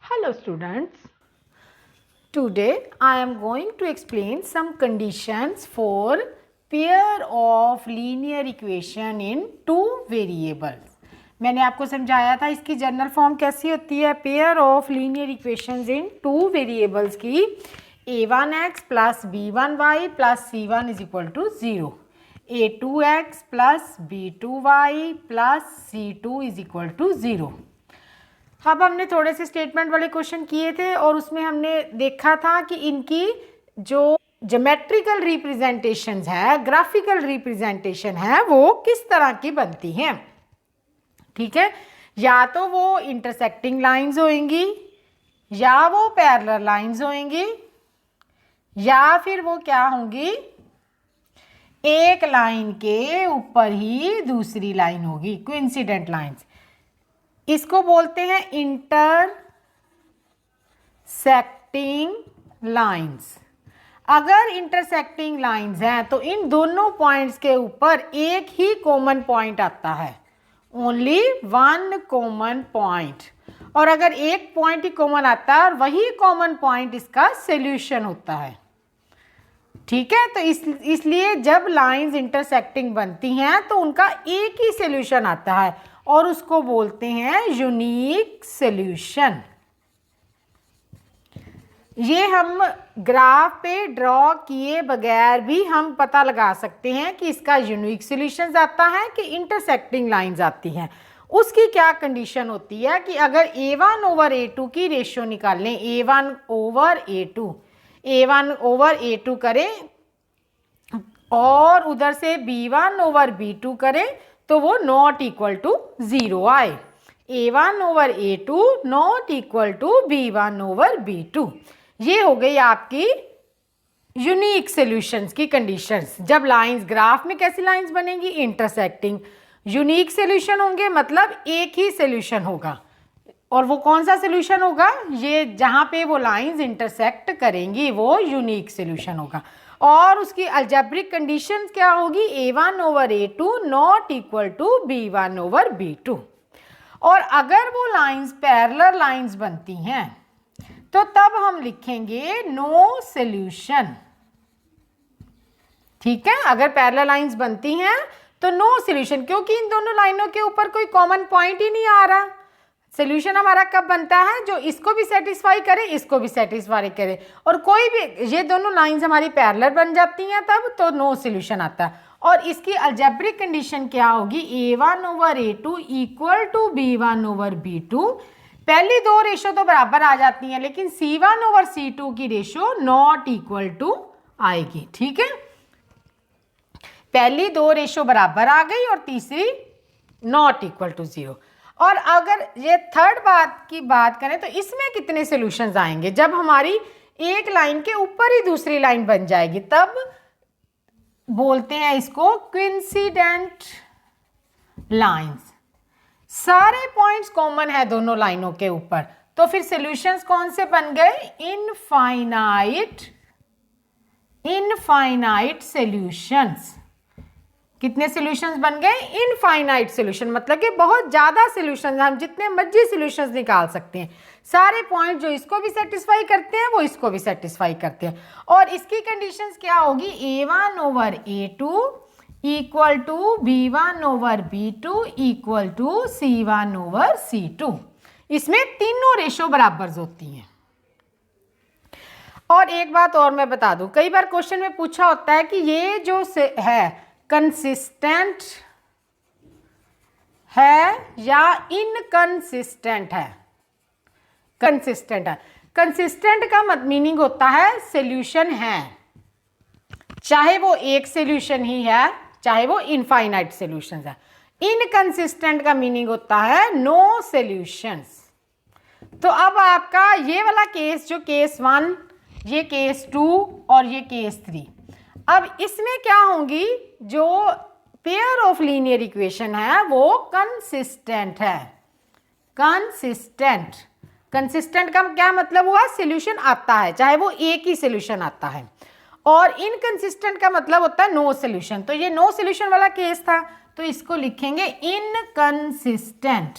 Hello students, today I am going to explain some conditions for pair of linear equation in two variables. मैंने आपको समझाया था इसकी general form कैसी होती है, pair of linear equations in two variables की a1x plus b1y plus c1 is equal to 0, a2x plus b2y plus c2 is equal to 0। अब हमने थोड़े से स्टेटमेंट वाले क्वेश्चन किए थे और उसमें हमने देखा था कि इनकी जो ज्योमेट्रिकल रिप्रेजेंटेशंस है, ग्राफिकल रिप्रेजेंटेशन है, वो किस तरह की बनती हैं। ठीक है, या तो वो इंटरसेक्टिंग लाइंस होंगी, या वो पैरेलल लाइंस होंगी, या फिर वो क्या होंगी, एक लाइन के ऊपर ही दूसरी लाइन होगी, कोइंसिडेंट लाइंस। इसको बोलते हैं इंटरसेक्टिंग लाइंस। अगर इंटरसेक्टिंग लाइंस हैं तो इन दोनों पॉइंट्स के ऊपर एक ही कॉमन पॉइंट आता है, ओनली वन कॉमन पॉइंट। और अगर एक पॉइंट ही कॉमन आता है और वही कॉमन पॉइंट इसका सॉल्यूशन होता है। ठीक है, तो इसलिए जब लाइंस इंटरसेक्टिंग बनती हैं तो उनका एक ही सॉल्यूशन आता है और उसको बोलते हैं यूनिक सॉल्यूशन। ये हम ग्राफ पे ड्रॉ किए बगैर भी हम पता लगा सकते हैं कि इसका यूनिक सॉल्यूशन आता है कि इंटरसेक्टिंग लाइंस आती हैं। उसकी क्या कंडीशन होती है कि अगर a1 ओवर a2 की रेशियो निकाल लें, a1 ओवर a2 करें और उधर से b1 ओवर b2 करें तो वो नॉट इक्वल टू 0 आए। a1 over a2 not equal to b1 over b2। ये हो गई आपकी यूनिक सॉल्यूशंस की कंडीशंस। जब लाइंस, ग्राफ में कैसी लाइंस बनेंगी, इंटरसेक्टिंग। यूनिक सॉल्यूशन होंगे मतलब एक ही सॉल्यूशन होगा। और वो कौन सा सॉल्यूशन होगा, ये जहां पे वो लाइंस इंटरसेक्ट करेंगी वो यूनिक सॉल्यूशन होगा। और उसकी अलजेब्रिक कंडीशंस क्या होगी, a1 over a2 not equal to b1 over b2। और अगर वो लाइंस पैरेलल लाइंस बनती हैं तो तब हम लिखेंगे नो सॉल्यूशन। ठीक है, अगर पैरेलल लाइंस बनती हैं तो नो सॉल्यूशन, क्योंकि इन दोनों लाइनों के ऊपर कोई कॉमन पॉइंट ही नहीं आ रहा। सॉल्यूशन हमारा कब बनता है, जो इसको भी सेटिस्फाई करे, इसको भी सेटिस्फाई करे, और कोई भी, ये दोनों लाइंस हमारी पैरेलल बन जाती हैं तब तो नो सॉल्यूशन आता है। और इसकी अलजेब्रिक कंडीशन क्या होगी, a1 over a2 equal to b1 over b2। पहली दो रेशो तो बराबर आ जाती हैं लेकिन c1 ओवर c2 की रेशो नॉट इक्वल टू आएगी। ठीक है, पहली दो रेशो बराबर आ गई और तीसरी नॉट इक्वल टू 0। और अगर ये थर्ड बात की बात करें तो इसमें कितने सॉल्यूशंस आएंगे, जब हमारी एक लाइन के ऊपर ही दूसरी लाइन बन जाएगी तब बोलते हैं इसको कोइंसिडेंट लाइंस। सारे पॉइंट्स कॉमन है दोनों लाइनों के ऊपर, तो फिर सॉल्यूशंस कौन से बन गए, इनफाइनाइट सॉल्यूशंस। कितने सॉल्यूशंस बन गए, इनफाइनाइट सॉल्यूशन, मतलब कि बहुत ज़्यादा सॉल्यूशंस, हम जितने मर्जी सॉल्यूशंस निकाल सकते हैं। सारे पॉइंट जो इसको भी सेटिस्फाई करते हैं वो इसको भी सेटिस्फाई करते हैं। और इसकी कंडीशंस क्या होगी, a1 over a2 equal to b1 over b2 equal to c1 over c2। इसमें तीनों रेशो बराबर होती हैं। और एक बात और मैं बता दूं, कई बार क्वेश्चन में पूछा होता है कि ये जो है कंसिस्टेंट है या इनकंसिस्टेंट है। कंसिस्टेंट का मीनिंग होता है सॉल्यूशन है, चाहे वो एक सॉल्यूशन ही है चाहे वो इनफाइनाइट सॉल्यूशंस है। इनकंसिस्टेंट का मीनिंग होता है नो सॉल्यूशंस। तो अब आपका ये वाला केस, जो केस 1, ये केस 2 और ये केस 3, अब इसमें क्या होंगी, जो पेयर ऑफ लीनियर इक्वेशन है वो कंसिस्टेंट है। कंसिस्टेंट का क्या मतलब हुआ, सॉल्यूशन आता है, चाहे वो एक ही सॉल्यूशन आता है। और इनकंसिस्टेंट का मतलब होता है नो सॉल्यूशन। तो ये नो सॉल्यूशन वाला केस था, तो इसको लिखेंगे इनकंसिस्टेंट।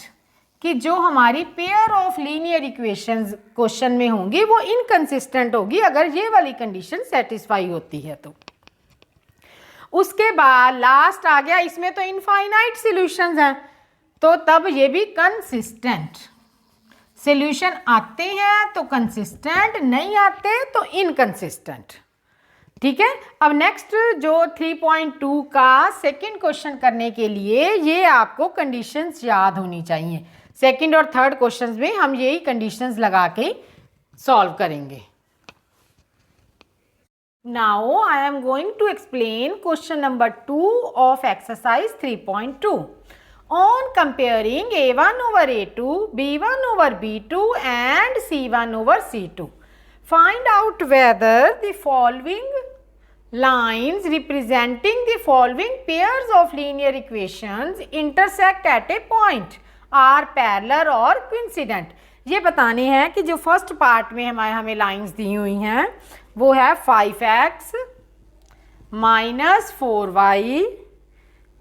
कि जो हमारी pair of linear equations question में होंगी वो इनकंसिस्टेंट होगी अगर ये वाली कंडीशन सेटिस्फाई होती है तो। उसके बाद लास्ट आ गया, इसमें तो इनफाइनाइट सॉल्यूशंस हैं तो तब ये भी कंसिस्टेंट सॉल्यूशन आते हैं तो कंसिस्टेंट, नहीं आते तो इनकंसिस्टेंट। ठीक है, अब नेक्स्ट जो 3.2 का सेकंड क्वेश्चन करने के लिए ये आपको कंडीशंस याद होनी चाहिए। सेकंड और थर्ड क्वेश्चंस में हम यही कंडीशंस लगा के सॉल्व करेंगे। Now I am going to explain question number 2 of exercise 3.2 on comparing a1 over a2, b1 over b2 and c1 over c2. Find out whether the following lines representing the following pairs of linear equations intersect at a point, are parallel or coincident. ये बताने हैं कि जो first part में हमें lines दी हुई हैं वो है 5x minus 4y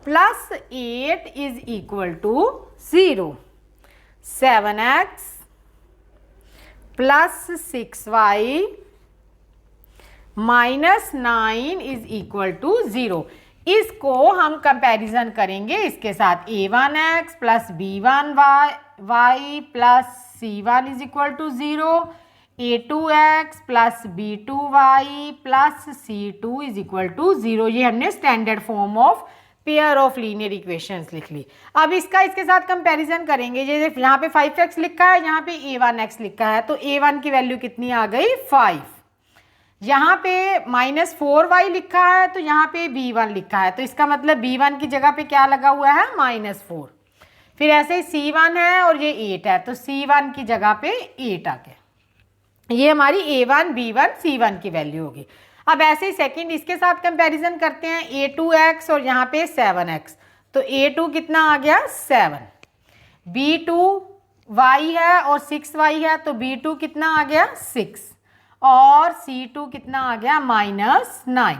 plus 8 is equal to 0, 7x plus 6y minus 9 is equal to 0। इसको हम कंपैरिजन करेंगे इसके साथ a1x plus b1y plus c1 is equal to 0, a2x plus b2y plus c2 is equal to 0। ये हमने standard form of pair of linear equations लिख ली। अब इसका इसके साथ कंपैरिजन करेंगे। जैसे यहाँ पे 5x लिखा है, यहाँ पे a1x लिखा है, तो a1 की वैल्यू कितनी आ गई 5। यहाँ पे -4y लिखा है तो यहाँ पे b1 लिखा है, तो इसका मतलब b1 की जगह पे क्या लगा हुआ है -4। फिर ऐसे ही c1 है और ये 8 है तो c1 की जगह पे 8 आ गया। ये हमारी a1 b1 c1 की वैल्यू होगी। अब ऐसे ही सेकंड इसके साथ कंपैरिजन करते हैं, a2x और यहाँ पे 7x, तो a2 कितना आ गया 7, b2y है और 6y है तो b2 कितना आ गया 6 और c2 कितना आ गया -9।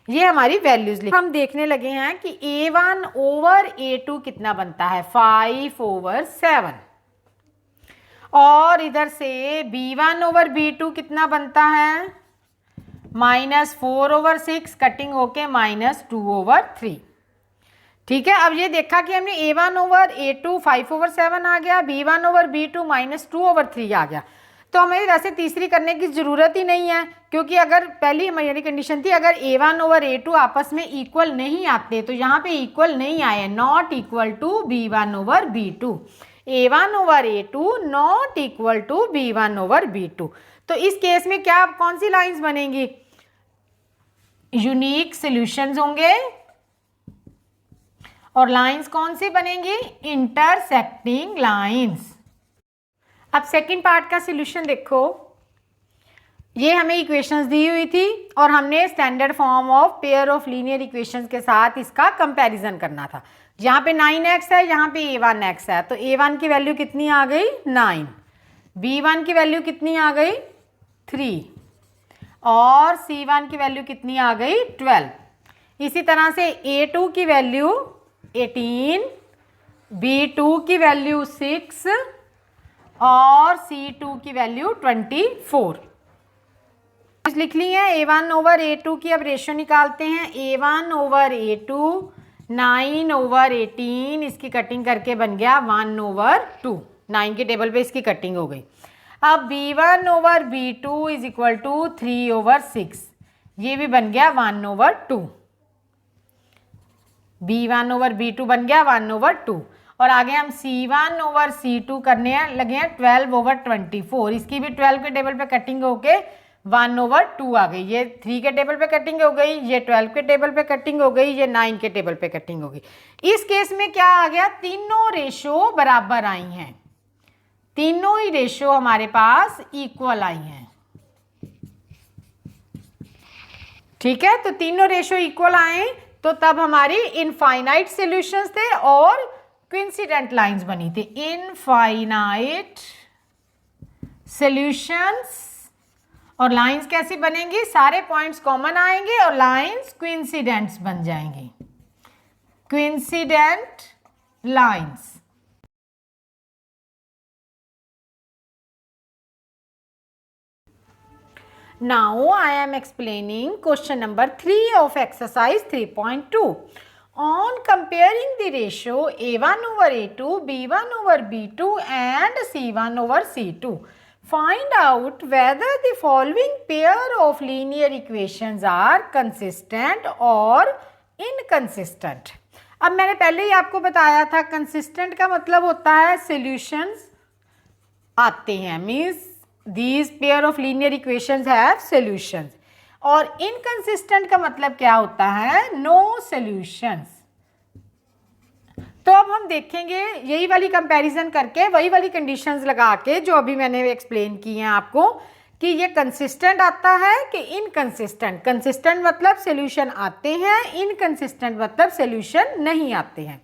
ये हमारी वैल्यूज हम देखने लगे हैं कि a1 ओवर a2 कितना बनता है 5 ओवर 7 और इधर से b1 ओवर b2 कितना बनता है -4 ओवर 6 कटिंग होके -2 ओवर 3। ठीक है, अब ये देखा कि हमने a1 ओवर a2 5 ओवर 7 आ गया, b1 ओवर b2 -2 ओवर 3 आ गया, तो हमें वैसे तीसरी करने की ज़रूरत ही नहीं है क्योंकि अगर पहली हमारी कंडीशन थी अगर a1 ओवर a2 आपस में इक्वल नहीं आते तो यहाँ पे इक्वल नहीं आए, not equal to b1 over b2, a1 over a2 not equal to b1 over b2। तो इस केस में क्या कौन सी लाइंस बनेंगी, यूनिक सॉल्यूशंस होंगे और लाइंस कौन सी बनेंगी, इंटरसेक्टिंग लाइंस। अब सेकंड पार्ट का सॉल्यूशन देखो, ये हमें इक्वेशंस दी हुई थी और हमने standard form of pair of linear equations के साथ इसका कंपैरिजन करना था। यहाँ पे 9x है, यहाँ पे a1x है, तो a1 की वैल्यू कितनी आ गई 9, b1 की वैल्यू कितनी आ गई 3 और c1 की वैल्यू कितनी आ गई 12। इसी तरह से a2 की वैल्यू 18, b2 की वैल्यू 6 और c2 की वैल्यू 24 लिख ली है। a1 ओवर a2 की अब रेशियो निकालते हैं, a1 ओवर a2 9 ओवर 18, इसकी कटिंग करके बन गया 1 ओवर 2, 9 के टेबल पे इसकी कटिंग हो गई। अब b1 over b2 is equal to 3 over 6, ये भी बन गया 1 ओवर 2, b1 ओवर b2 बन गया 1 ओवर 2 और आगे हम c1 ओवर c2 करने लगे हैं 12 ओवर 24, इसकी भी 12 के टेबल पे कटिंग होके 1 ओवर 2 आ गई, ये 3 के टेबल पे कटिंग हो गई, ये 12 के टेबल पे कटिंग हो गई, ये 9 के टेबल पे कटिंग हो गई। इस केस में क्या आ गया, तीनों रेशो बराबर आई हैं, तीनों ही रेशो हमारे पास इक्वल आई हैं। ठीक है, तो तीनों रेशो इक्वल आए तो तब हमारी इनफाइनाइट सॉल्यूशंस थे और कोइंसिडेंट लाइंस बनी थी। इनफाइनाइट सॉल्यूशंस और लाइंस कैसी बनेंगी, सारे पॉइंट्स कॉमन आएंगे और लाइंस कोइंसिडेंट्स बन जाएंगी, coincident lines. Now I am explaining question number 3 of exercise 3.2. On comparing the ratio A1 over A2, B1 over B2 and C1 over C2, find out whether the following pair of linear equations are consistent or inconsistent. अब मैंने पहले ही आपको बताया था consistent का मतलब होता है सॉल्यूशंस आते हैं, means these pair of linear equations have solutions, और inconsistent का मतलब क्या होता है, no solutions. तो अब हम देखेंगे यही वाली कंपैरिजन करके, वही वाली कंडीशंस लगा के जो अभी मैंने एक्सप्लेन की हैं आपको कि ये कंसिस्टेंट आता है कि इनकंसिस्टेंट. कंसिस्टेंट मतलब सॉल्यूशन आते हैं, इनकंसिस्टेंट मतलब सॉल्यूशन नहीं आते हैं.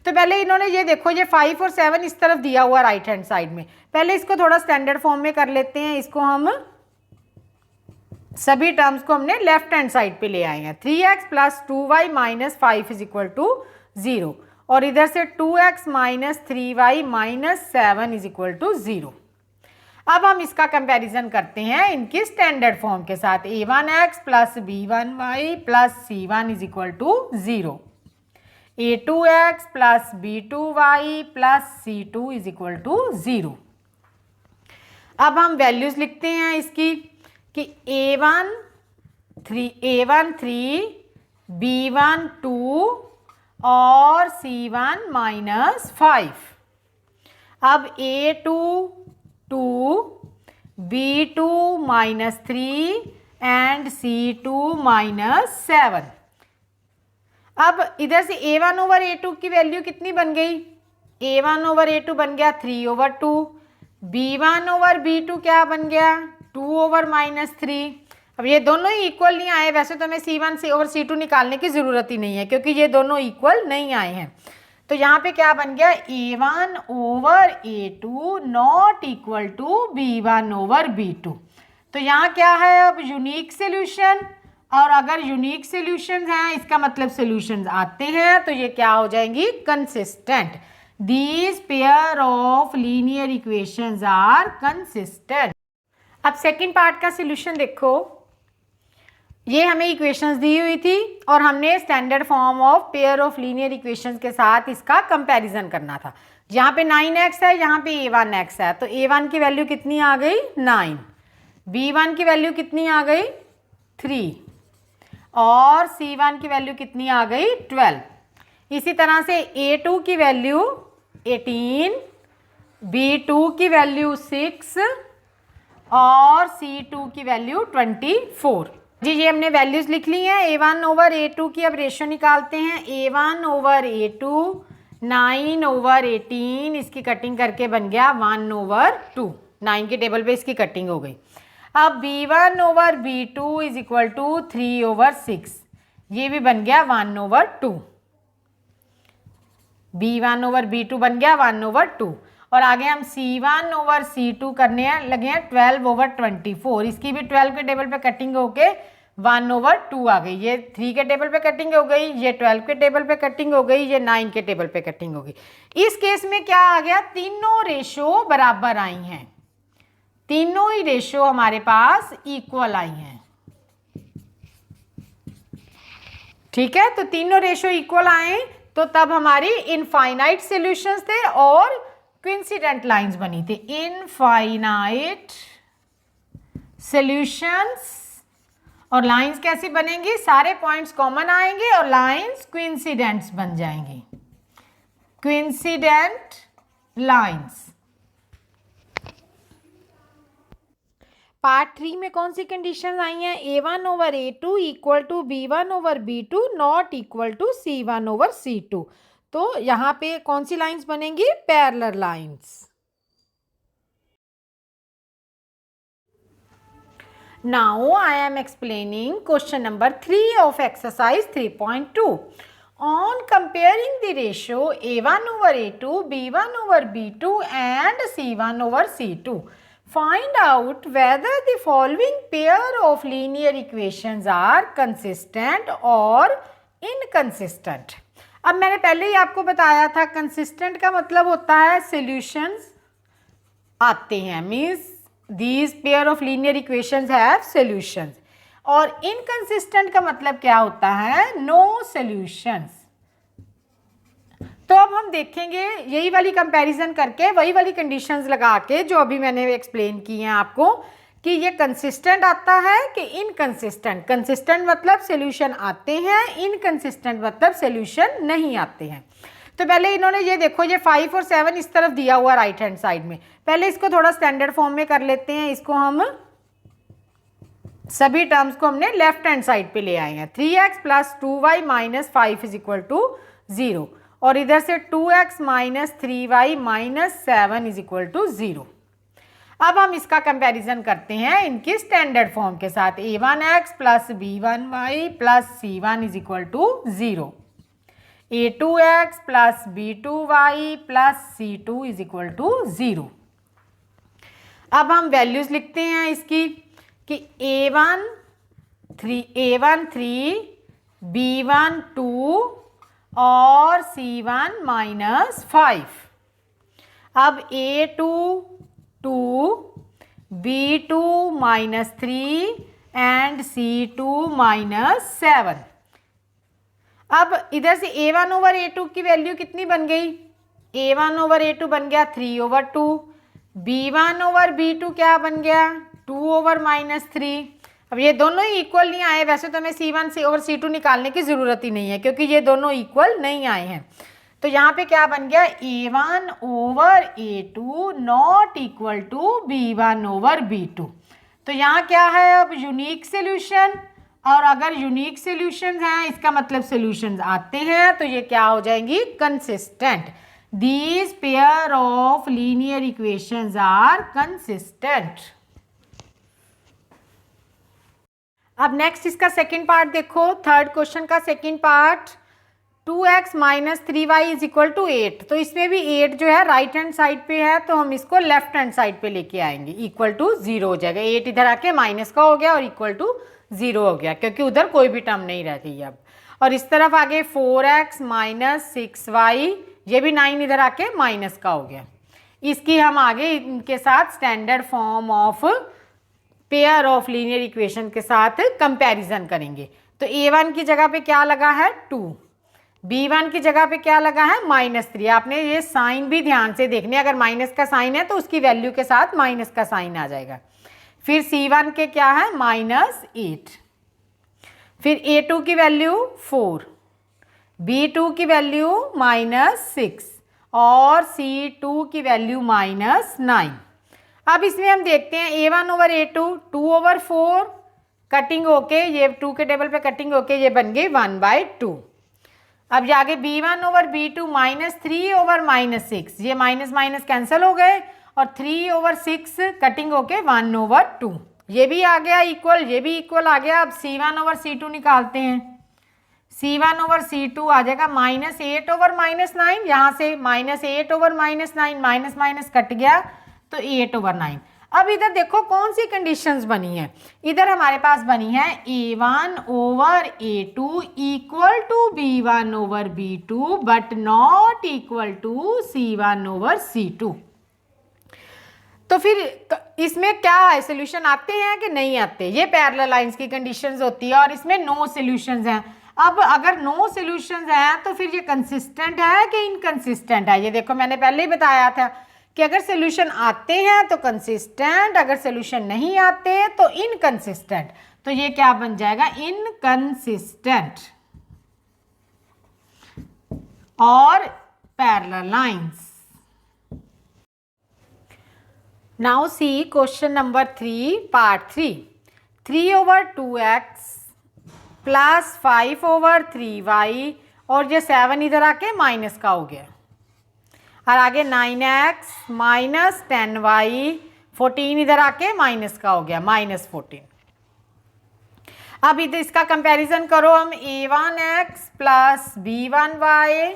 तो पहले इन्होंने ये देखो, ये 5 और 7 इस तरफ दिया हुआ राइट हैंड साइड में. पहले इसको थोड़ा स्टैंडर्ड फॉर्म में कर लेते हैं. इसको हम सभी टर्म्स को हमने लेफ्ट हैंड साइड पे ले आए हैं. 3x plus 2y minus 5 is equal to 0, और इधर से 2x minus 3y minus 7 is equal to 0. अब हम इसका कंपैरिजन करते हैं इनकी स्टैंडर्ड फॉर्म के साथ. a1x plus b1y plus c1 is equal to 0. a2x plus b2y plus c2 is equal to 0. अब हम वैल्यूज लिखते हैं इसकी कि a1 3, b1 2 और c1 माइनस 5. अब a2 2, b2 minus 3 and c2 minus 7. अब इधर से a1 ओवर a2 की वैल्यू कितनी बन गई, a1 ओवर a2 बन गया 3 ओवर 2, b1 ओवर b2 क्या बन गया 2 ओवर माइनस 3. अब ये दोनों ही इक्वल नहीं आए. वैसे तो हमें c1 से ओवर c2 निकालने की ज़रूरत ही नहीं है क्योंकि ये दोनों इक्वल नहीं आए हैं. तो यहाँ पे क्या बन गया, a1 over a2 not equal to b1 over b2. तो यहाँ क्या है अब यूनिक सोल्यूशन, और अगर यूनिक सॉल्यूशंस हैं इसका मतलब सॉल्यूशंस आते हैं, तो ये क्या हो जाएंगी, consistent. These pair of linear equations are consistent. अब सेकंड पार्ट का सॉल्यूशन देखो. ये हमें इक्वेशंस दी हुई थी और हमने standard form of pair of linear equations के साथ इसका कंपैरिजन करना था. यहाँ पे 9x है, यहाँ पे a1x है, तो a1 की वैल्यू कितनी आ गई 9, b1 की वैल्यू कितनी आ गई 3 और c1 की वैल्यू कितनी आ गई 12. इसी तरह से a2 की वैल्यू 18, b2 की वैल्यू 6 और c2 की वैल्यू 24. जी ये हमने वैल्यूज लिख ली हैं. a1 ओवर a2 की अब रेशियो निकालते हैं. a1 ओवर a2 9 ओवर 18, इसकी कटिंग करके बन गया 1 ओवर 2. 9 के टेबल पे इसकी कटिंग हो गई. अब b1 over b2 is equal to 3 over 6, ये भी बन गया 1 ओवर 2. b1 ओवर b2 बन गया 1 ओवर 2. और आगे हम c1 ओवर c2 करने लगे हैं 12 ओवर 24. इसकी भी 12 के टेबल पे कटिंग होके 1 ओवर 2 आ गई. ये 3 के टेबल पे कटिंग हो गई, ये 12 के टेबल पे कटिंग हो गई, ये 9 के टेबल पे कटिंग हो गई. इस केस में क्या आ गया, तीनों रेशो बराबर आई हैं, तीनों ही रेशो हमारे पास इक्वल आई हैं. ठीक है, तो तीनों रेशो इक्वल आए तो तब हमारी इनफाइनाइट सॉल्यूशंस थे और कोइंसिडेंट लाइंस बनी थी. इनफाइनाइट सॉल्यूशंस, और लाइंस कैसी बनेंगी, सारे पॉइंट्स कॉमन आएंगे और लाइंस कोइंसिडेंट्स बन जाएंगी, कोइंसिडेंट लाइंस. पार्ट 3 में कौन सी कंडीशन आई हैं, a1 over a2 equal to b1 over b2 not equal to c1 over c2. तो यहाँ पे कौन सी लाइंस बनेंगी, parallel lines. Now I am explaining question number 3 of exercise 3.2. On comparing the ratio a1 over a2, b1 over b2 and c1 over c2, find out whether the following pair of linear equations are consistent or inconsistent. अब मैंने पहले ही आपको बताया था consistent का मतलब होता है solutions आते हैं, means these pair of linear equations have solutions. और inconsistent का मतलब क्या होता है? no solutions. तो अब हम देखेंगे यही वाली कंपैरिजन करके, वही वाली कंडीशंस लगा के जो अभी मैंने एक्सप्लेन की हैं आपको, कि ये कंसिस्टेंट आता है कि इनकंसिस्टेंट. कंसिस्टेंट मतलब सॉल्यूशन आते हैं, इनकंसिस्टेंट मतलब सॉल्यूशन नहीं आते हैं. तो पहले इन्होंने ये देखो, ये 5 और 7 इस तरफ दिया हुआ राइट हैंड साइड में. पहले इसको थोड़ा स्टैंडर्ड फॉर्म में कर लेते हैं. इसको हम सभी टर्म्स को हमने लेफ्ट हैंड साइड पे ले आए हैं. 3x plus 2y minus 5 is equal to 0 और इधर से 2x minus 3y minus 7 is equal to 0. अब हम इसका कंपैरिजन करते हैं इनकी स्टैंडर्ड फॉर्म के साथ. a1x plus b1y plus c1 is equal to 0. a2x plus b2y plus c2 is equal to 0. अब हम वैल्यूज लिखते हैं इसकी कि a1 3, b1 2 और c1 माइनस 5. अब a2 2, b2 minus 3 and c2 minus 7. अब इधर से a1 ओवर a2 की वैल्यू कितनी बन गई? a1 ओवर a2 बन गया 3 ओवर 2. b1 ओवर b2 क्या बन गया? 2 ओवर माइनस 3. अब ये दोनों ही इक्वल नहीं आए. वैसे तो हमें c1 से ओवर c2 निकालने की ज़रूरत ही नहीं है क्योंकि ये दोनों इक्वल नहीं आए हैं. तो यहाँ पे क्या बन गया? a1 over a2 not equal to b1 over b2. तो यहाँ क्या है अब? Unique solution. और अगर यूनिक सॉल्यूशंस हैं इसका मतलब सॉल्यूशंस आते हैं तो ये क्या हो जाएंगी? Consistent. These pair of linear equations are consistent. अब नेक्स्ट इसका सेकंड पार्ट देखो. थर्ड क्वेश्चन का second part, 2x minus 3y is equal to 8. तो इसमें भी 8 जो है राइट हैंड साइड पे है तो हम इसको लेफ्ट हैंड साइड पे लेके आएंगे. इक्वल टू 0 हो जाएगा. 8 इधर आके माइनस का हो गया और इक्वल टू 0 हो गया क्योंकि उधर कोई भी टर्म नहीं रहती अब. और इस तरफ आगे 4x माइनस 6y, ये भी 9 इधर आके माइनस का हो गया. इसकी हम आगे इनके साथ standard form of pair of linear equation के साथ कंपैरिजन करेंगे. तो a1 की जगह पे क्या लगा है? 2. b1 की जगह पे क्या लगा है? माइनस 3. आपने ये साइन भी ध्यान से देखने, अगर माइनस का साइन है तो उसकी वैल्यू के साथ माइनस का साइन आ जाएगा. फिर c1 के क्या है? माइनस 8. फिर a2 की वैल्यू 4, b2 की वैल्यू माइनस 6 और c2 की वैल्यू माइनस 9. अब इसमें हम देखते हैं a1 over a2 2 over 4 cutting होके, ये 2 के टेबल पे कटिंग होके ये बन गई 1/2. अब आगे b1 over b2 minus 3 over minus 6, ये माइनस माइनस कैंसिल हो गए और 3 ओवर 6 कटिंग होके 1 ओवर 2. ये भी आ गया इक्वल, ये भी इक्वल आ गया. अब c1 ओवर c2 निकालते हैं. c1 ओवर c2 आ जाएगा माइनस 8 ओवर माइनस 9. यहाँ से minus 8 over minus 9, minus minus cut गया तो 8 ओवर 9. अब इधर देखो कौन सी कंडीशंस बनी है. इधर हमारे पास बनी है a1 over a2 equal to b1 over b2 but not equal to c1 over c2. तो फिर इसमें क्या है? सोल्यूशन आते हैं कि नहीं आते? ये पैरेलल लाइंस की कंडीशंस होती है और इसमें नो सोल्यूशंस हैं. अब अगर नो सोल्यूशंस हैं तो फिर ये कंसिस्टेंट है कि इनकंसिस्टेंट है? ये देखो मैंने पहले ही बताया था कि अगर सोल्यूशन आते हैं तो कंसिस्टेंट, अगर सोल्यूशन नहीं आते तो इनकंसिस्टेंट. तो ये क्या बन जाएगा? इनकंसिस्टेंट और पैरेलल लाइंस. नाउ सी question number 3 part 3. 3 over 2x plus 5 over 3y और ये 7 इधर आके माइनस का हो गया. और आगे 9x माइनस 10y, 14 इधर आके माइनस का हो गया माइनस 14. अब इधर इसका कंपैरिजन करो हम. a1x plus b1y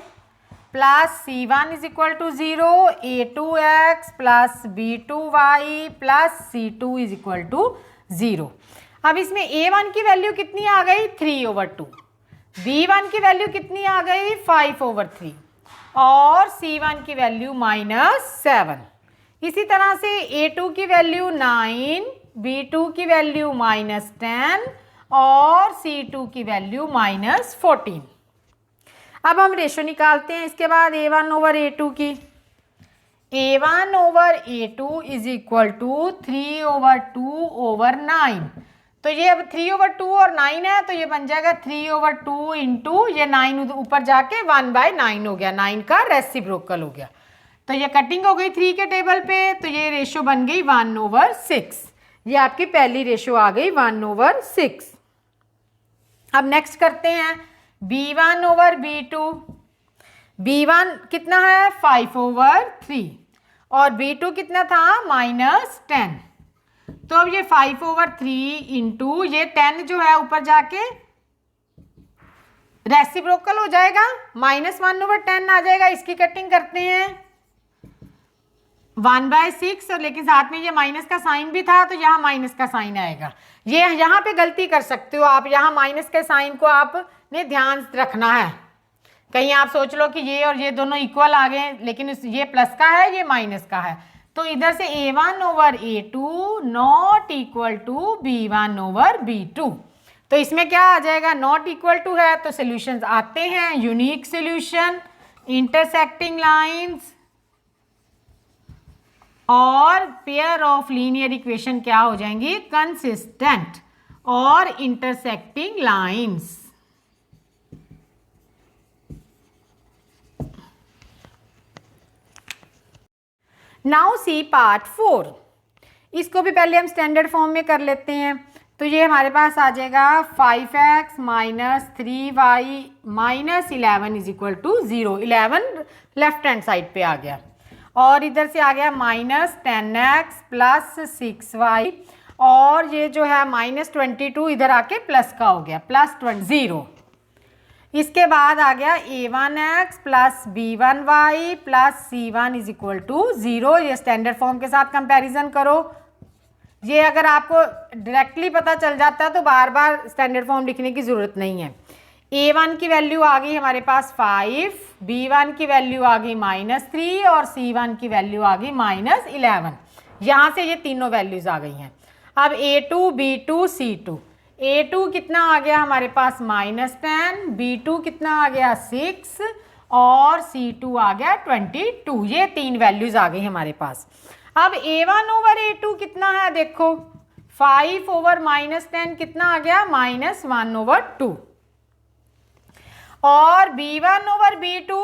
plus c1 is equal to 0, a2x plus b2y plus c2 is equal to 0. अब इसमें a1 की वैल्यू कितनी आ गई? 3 ओवर 2. b1 की वैल्यू कितनी आ गई? 5 ओवर 3 और c1 की वैल्यू माइनस 7. इसी तरह से A2 की वैल्यू 9, B2 की वैल्यू -10 और C2 की वैल्यू -14। अब हम रेशो निकालते हैं इसके बाद A1 ओवर A2 की। A1 over A2 is equal to 3 over 2 over 9। तो ये अब 3 ओवर 2 और 9 है, तो ये बन जाएगा 3 ओवर 2 इंटू ये 9 ऊपर जाके 1/9 हो गया, 9 का रेसिप्रोकल हो गया। तो ये कटिंग हो गई 3 के टेबल पे, तो ये रेशो बन गई 1/6। ये आपकी पहली रेशो आ गई 1/6। अब नेक्स्ट करते हैं B1 ओवर B2। B1 कितना है 5/3 और B2 कितना था -10। तो अब ये 5/3 इंटू ये 10 जो है ऊपर जाके रेसिप्रोकल हो जाएगा, -1/10 आ जाएगा। इसकी कटिंग करते हैं 1/6 और लेकिन साथ में ये माइनस का साइन भी था, तो यहाँ माइनस का साइन आएगा। ये यहाँ पे गलती कर सकते हो आप, यहाँ माइनस के साइन को आपने ध्यान रखना है। कहीं आप सोच लो कि ये और ये दोनों इक्वल आ गए, लेकिन ये प्लस का है ये माइनस का है। तो इधर से A1 over A2 not equal to B1 over B2। तो इसमें क्या आ जाएगा, नॉट इक्वल टू है तो सोल्यूशंस आते हैं यूनिक सोल्यूशन, इंटरसेक्टिंग लाइंस और पेयर ऑफ लीनियर इक्वेशन क्या हो जाएंगी, कंसिस्टेंट और intersecting lines. Now C part 4। इसको भी पहले हम स्टैंडर्ड फॉर्म में कर लेते हैं। तो ये हमारे पास आ जाएगा 5x - 3y - 11 is equal to 0। 11 left hand side पे आ गया और इधर से आ गया -10x + 6y और ये जो है -22 इधर आके प्लस का हो गया +0। इसके बाद आ गया A1x + B1y + C1 is equal to 0। ये स्टैंडर्ड फॉर्म के साथ कंपैरिजन करो। ये अगर आपको डायरेक्टली पता चल जाता है तो बार बार स्टैंडर्ड फॉर्म लिखने की ज़रूरत नहीं है। A1 की वैल्यू आ गई हमारे पास 5, B1 की वैल्यू आ गई -3 और C1 की वैल्यू आ गई -11। यहाँ से ये तीनों वैल्यूज़ आ गई हैं। अब A2, B2, C2। A2 कितना आ गया हमारे पास -10, B2 कितना आ गया 6 और C2 आ गया 22। ये तीन वैल्यूज़ आ गई हमारे पास। अब A1 ओवर A2 कितना है देखो, 5 ओवर -10 कितना आ गया -1/2 और B1 over B2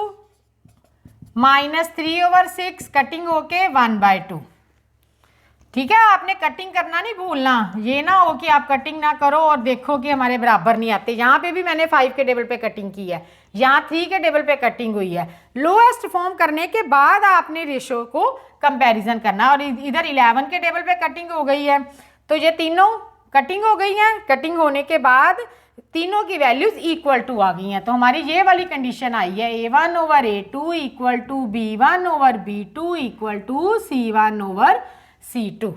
-3 over 6 cutting होके 1/2। ठीक है, आपने कटिंग करना नहीं भूलना, ये ना हो कि आप कटिंग ना करो और देखो कि हमारे बराबर नहीं आते। यहाँ पे भी मैंने 5 के टेबल पे कटिंग की है, यहाँ 3 के टेबल पे कटिंग हुई है। लोएस्ट फॉर्म करने के बाद आपने रेशो को कंपैरिजन करना और इधर 11 के टेबल पे कटिंग हो गई है, तो ये तीनों कटिंग हो गई हैं। कटिंग होने के बाद तीनों की वैल्यूज इक्वल टू आ गई हैं, तो हमारी ये वाली कंडीशन आई है A1 over A2 equal to B1 over B2 equal to C1 over C2।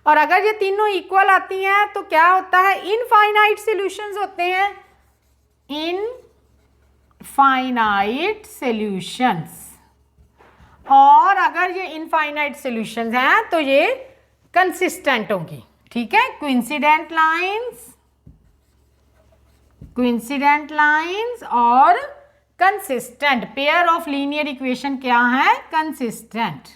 और अगर ये तीनों इक्वल आती हैं तो क्या होता है, इनफाइनाइट सॉल्यूशंस होते हैं, इनफाइनाइट सॉल्यूशंस। और अगर ये इनफाइनाइट सॉल्यूशंस हैं तो ये कंसिस्टेंट होंगी। ठीक है, कोइंसिडेंट लाइंस और consistent. Pair of linear equation क्या है, कंसिस्टेंट।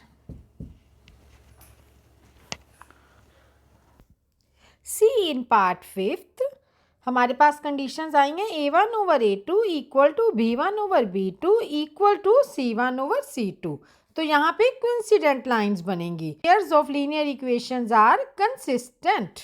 सी इन पार्ट 5 हमारे पास कंडीशंस आएंगे A1 over A2 equal to B1 over B2 equal to C1 over C2। तो यहाँ पे कोइंसिडेंट लाइंस बनेंगी। Pairs of linear equations are consistent.